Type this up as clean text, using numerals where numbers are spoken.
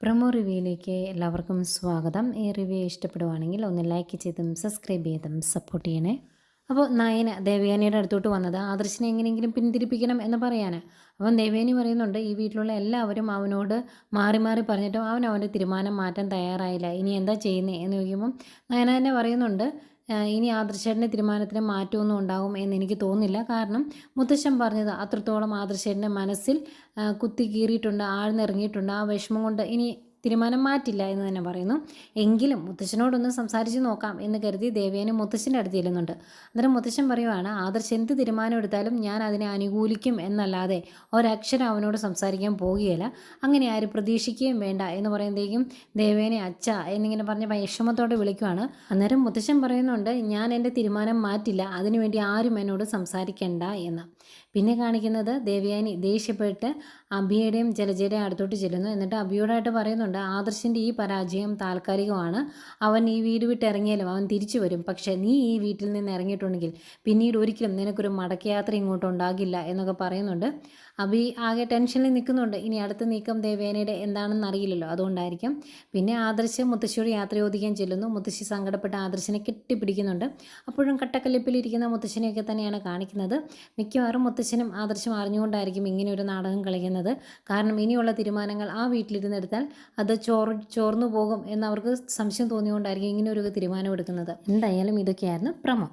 Promo റിവ്യൂയിലേക്ക് എല്ലാവർക്കും സ്വാഗതം. ഈ റിവ്യൂ ഇഷ്ടപ്പെടുവാണെങ്കിൽ ഒന്ന് ലൈക്ക് ചെയ്തും സബ്സ്ക്രൈബ് ചെയ്തും സപ്പോർട്ട് ചെയ്യണേ. അപ്പോൾ നയന ദേവയാനിയുടെ അടുത്തോട്ട് വന്നത് ആദർശിനെ എങ്ങനെയെങ്കിലും പിന്തിരിപ്പിക്കണം എന്ന് പറയാൻ. അപ്പം ദേവയാനി പറയുന്നുണ്ട്, ഈ വീട്ടിലുള്ള എല്ലാവരും അവനോട് മാറി മാറി പറഞ്ഞിട്ടും അവൻ അവൻ്റെ തീരുമാനം മാറ്റാൻ തയ്യാറായില്ല, ഇനി എന്താ ചെയ്യുന്നത് എന്ന് ചോദിക്കുമ്പം നയന തന്നെ പറയുന്നുണ്ട്, ഇനി ആദർശേട്ടൻ്റെ തീരുമാനത്തിന് മാറ്റമൊന്നും ഉണ്ടാകും എന്ന് എനിക്ക് തോന്നുന്നില്ല. കാരണം മുത്തശ്ശൻ പറഞ്ഞത് അത്രത്തോളം ആദർശേട്ടൻ്റെ മനസ്സിൽ കുത്തി കീറിയിട്ടുണ്ട്, ആഴ്ന്നിറങ്ങിയിട്ടുണ്ട്. ആ വിഷമം കൊണ്ട് ഇനി തീരുമാനം മാറ്റില്ല എന്ന് തന്നെ പറയുന്നു. എങ്കിലും മുത്തശ്ശനോടൊന്ന് സംസാരിച്ച് നോക്കാം എന്ന് കരുതി ദേവയാനി മുത്തശ്ശൻ്റെ അടുത്ത് ചെല്ലുന്നുണ്ട്. അന്നേരം മുത്തശ്ശൻ പറയുവാണ്, ആദർശ് എന്ത് തീരുമാനം എടുത്താലും ഞാൻ അതിനെ അനുകൂലിക്കും എന്നല്ലാതെ ഒരക്ഷരം അവനോട് സംസാരിക്കാൻ പോകുകയില്ല, അങ്ങനെ ആരും പ്രതീക്ഷിക്കുകയും വേണ്ട എന്ന് പറയുമ്പോഴേക്കും ദേവയാനി അച്ഛ എന്നിങ്ങനെ പറഞ്ഞ് വിഷമത്തോടെ വിളിക്കുവാണ്. അന്നേരം മുത്തശ്ശൻ പറയുന്നുണ്ട്, ഞാൻ എൻ്റെ തീരുമാനം മാറ്റില്ല, അതിനുവേണ്ടി ആരും എന്നോട് സംസാരിക്കേണ്ട എന്ന്. പിന്നെ കാണിക്കുന്നത് ദേവയാനി ദേഷ്യപ്പെട്ട് അഭിയുടെയും ജലജയുടെയും അടുത്തോട്ട് ചെല്ലുന്നു. എന്നിട്ട് അഭിയോടായിട്ട് പറയുന്നുണ്ട്, ആദർശിൻ്റെ ഈ പരാജയം താൽക്കാലികമാണ്, അവൻ ഈ വീട് വിട്ട് ഇറങ്ങിയാലും അവൻ തിരിച്ചു വരും, പക്ഷേ നീ ഈ വീട്ടിൽ നിന്ന് ഇറങ്ങിയിട്ടുണ്ടെങ്കിൽ പിന്നീട് ഒരിക്കലും നിനക്കൊരു മടക്കയാത്ര ഇങ്ങോട്ട് ഉണ്ടാകില്ല എന്നൊക്കെ പറയുന്നുണ്ട്. അഭി ആകെ ടെൻഷനിൽ നിൽക്കുന്നുണ്ട്. ഇനി അടുത്ത നീക്കം ദേവയാനിയുടെ എന്താണെന്ന് അറിയില്ലല്ലോ, അതുകൊണ്ടായിരിക്കും. പിന്നെ ആദർശ് മുത്തശ്ശിയോട് യാത്ര ചോദിക്കാൻ ചെല്ലുന്നു. മുത്തശ്ശി സങ്കടപ്പെട്ട ആദർശിനെ കെട്ടിപ്പിടിക്കുന്നുണ്ട്. അപ്പോഴും കട്ടക്കല്ലിപ്പിലിരിക്കുന്ന മുത്തശ്ശിനെയൊക്കെ തന്നെയാണ് കാണിക്കുന്നത്. മിക്കവാറും മുത്തശ്ശനും ആദർശം അറിഞ്ഞുകൊണ്ടായിരിക്കും ഇങ്ങനെ ഒരു നാടകം കളിക്കുന്നത്. കാരണം ഇനിയുള്ള തീരുമാനങ്ങൾ ആ വീട്ടിലിരുന്നെടുത്താൽ അത് ചോർന്നു പോകും എന്നവർക്ക് സംശയം തോന്നിയുകൊണ്ടായിരിക്കും ഇങ്ങനെ ഒരു തീരുമാനം എടുക്കുന്നത്. എന്തായാലും ഇതൊക്കെയായിരുന്നു പ്രമോ.